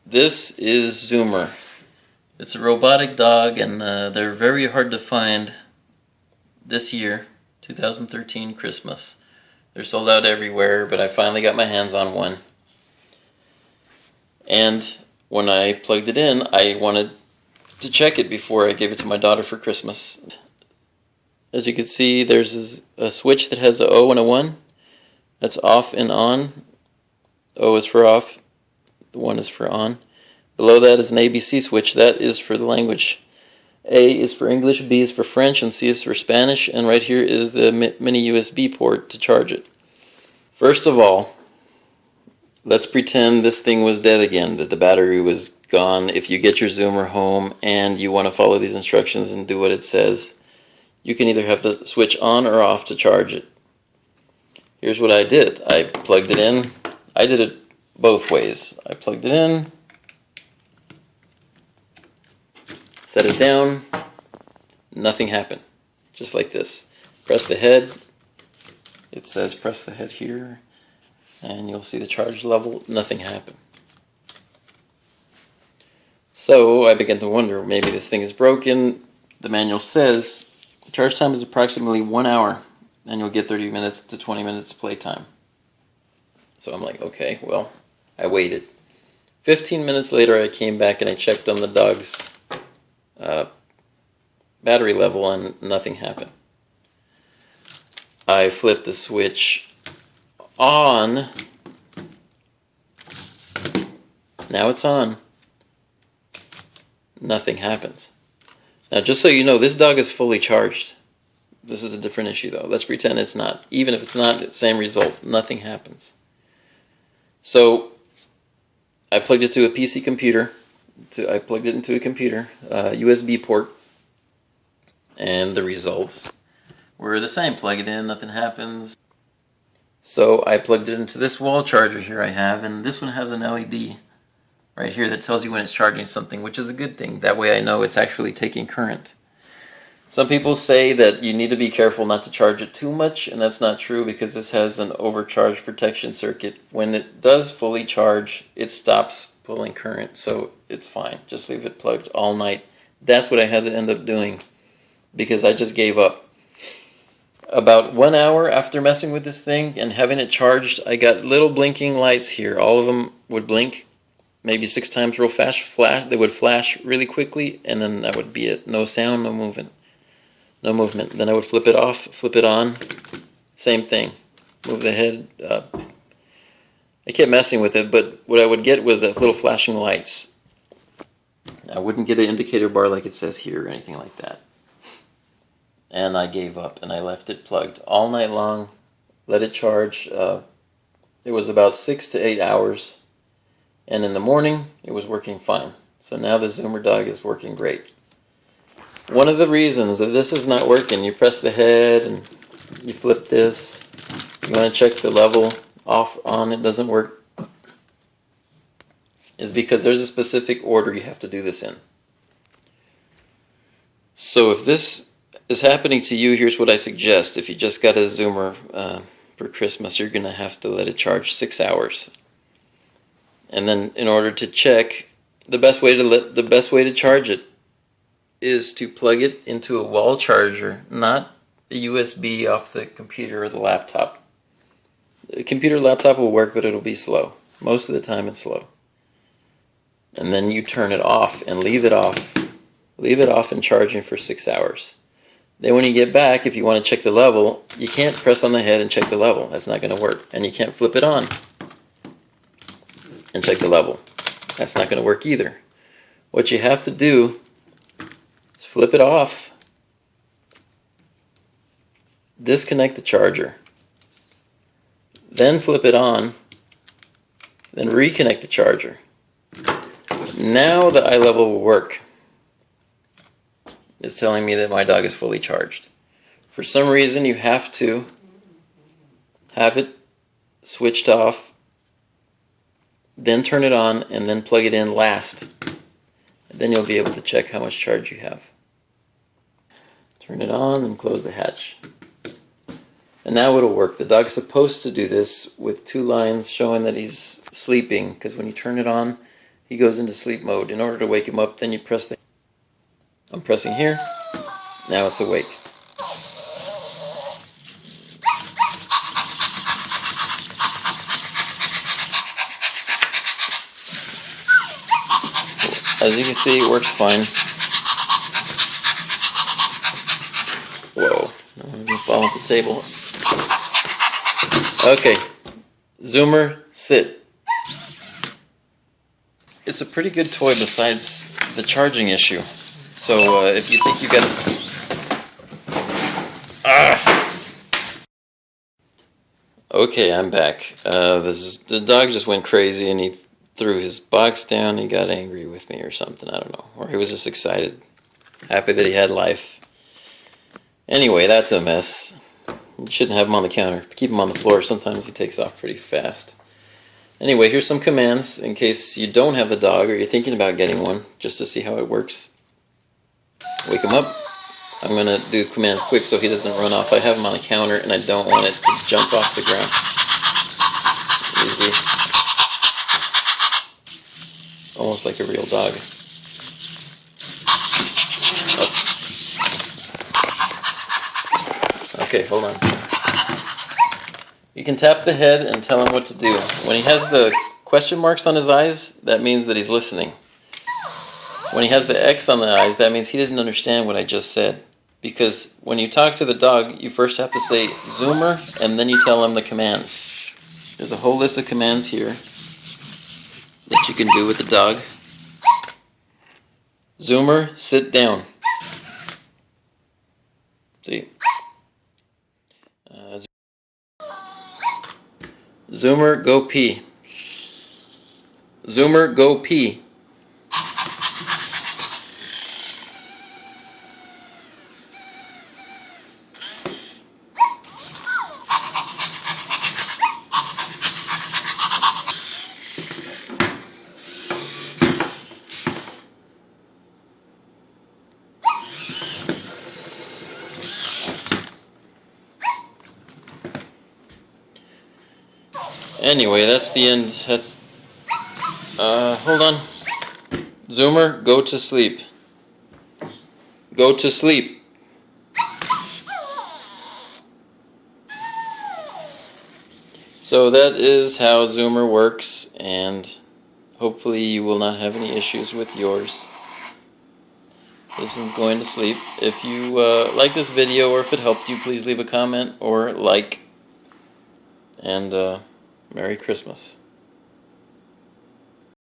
This is Zoomer. It's a robotic dog, and they're very hard to find this year, 2013 Christmas. They're sold out everywhere, but I finally got my hands on one. And when I plugged it in, I wanted to check it before I gave it to my daughter for Christmas. As you can see, there's a switch that has an O and a 1. That's off and on. O is for off. The 1 is for on. Below that is an ABC switch. That is for the language. A is for English, B is for French, and C is for Spanish. And right here is the mini USB port to charge it. First of all, let's pretend this thing was dead again, that the battery was gone. If you get your Zoomer home and you want to follow these instructions and do what it says, you can either have the switch on or off to charge it. Here's what I did. I plugged it in. I did it both ways. I plugged it in, set it down, nothing happened. Just like this. Press the head. It says press the head here, and you'll see the charge level. Nothing happened. So I began to wonder, maybe this thing is broken. The manual says charge time is approximately 1 hour, and you'll get 30 minutes to 20 minutes playtime. So I'm like, okay, well, I waited. 15 minutes later, I came back and I checked on the dog's battery level, and nothing happened. I flipped the switch on. Now it's on. Nothing happens. Now, just so you know, this dog is fully charged. This is a different issue, though. Let's pretend it's not. Even if it's not, same result. Nothing happens. So I plugged it to a PC computer. I plugged it into a computer, USB port, and the results were the same. Plug it in, nothing happens. So I plugged it into this wall charger here I have, and this one has an LED right here that tells you when it's charging something, which is a good thing. That way I know it's actually taking current. Some people say that you need to be careful not to charge it too much, and that's not true because this has an overcharge protection circuit. When it does fully charge, it stops pulling current, so it's fine. Just leave it plugged all night. That's what I had to end up doing because I just gave up. About 1 hour after messing with this thing and having it charged, I got little blinking lights here. All of them would blink, maybe 6 times real fast. They would flash really quickly, and then that would be it. No sound, no movement. No movement. Then I would flip it off, flip it on. Same thing. Move the head. I kept messing with it, but what I would get was that little flashing lights. I wouldn't get an indicator bar like it says here or anything like that. And I gave up, and I left it plugged all night long. Let it charge. It was about 6 to 8 hours. And in the morning, it was working fine. So now the Zoomer dog is working great. One of the reasons that this is not working, you press the head and you flip this. You want to check the level off, on, it doesn't work, is because there's a specific order you have to do this in. So if this is happening to you, here's what I suggest. If you just got a Zoomer for Christmas, you're going to have to let it charge 6 hours. And then in order to check, the best way to charge it is to plug it into a wall charger, not a USB off the computer or the laptop. The computer laptop will work, but it'll be slow. Most of the time it's slow. And then you turn it off and leave it off. Leave it off and charging for 6 hours. Then when you get back, if you want to check the level, you can't press on the head and check the level. That's not going to work. And you can't flip it on and check the level. That's not going to work either. What you have to do is flip it off, disconnect the charger, then flip it on, then reconnect the charger. Now the eye level will work. It's telling me that my dog is fully charged. For some reason, you have to have it switched off, then turn it on, and then plug it in last. And then you'll be able to check how much charge you have. Turn it on and close the hatch. And now it'll work. The dog's supposed to do this with 2 lines showing that he's sleeping, because when you turn it on, he goes into sleep mode. In order to wake him up, then you press the... I'm pressing here. Now it's awake. As you can see, it works fine. Whoa, I'm going to fall off the table. Okay, Zoomer, sit. It's a pretty good toy besides the charging issue. So if you think you got... Okay, I'm back. The dog just went crazy and he threw his box down. He got angry with me or something, I don't know. Or he was just excited, happy that he had life. Anyway, that's a mess. You shouldn't have him on the counter. Keep him on the floor. Sometimes he takes off pretty fast. Anyway, here's some commands in case you don't have a dog or you're thinking about getting one, just to see how it works. Wake him up. I'm going to do commands quick so he doesn't run off. I have him on the counter and I don't want it to jump off the ground. Easy. Almost like a real dog. Oh. Okay, hold on. You can tap the head and tell him what to do. When he has the question marks on his eyes, that means that he's listening. When he has the X on the eyes, that means he didn't understand what I just said. Because when you talk to the dog, you first have to say Zoomer, and then you tell him the commands. There's a whole list of commands here that you can do with the dog. Zoomer, sit down. See? Zoomer, go pee. Zoomer, go pee. Anyway, that's the end. That's hold on. Zoomer, go to sleep. Go to sleep. So that is how Zoomer works, and hopefully you will not have any issues with yours. This one's going to sleep. If you like this video or if it helped you, please leave a comment or like. And Merry Christmas.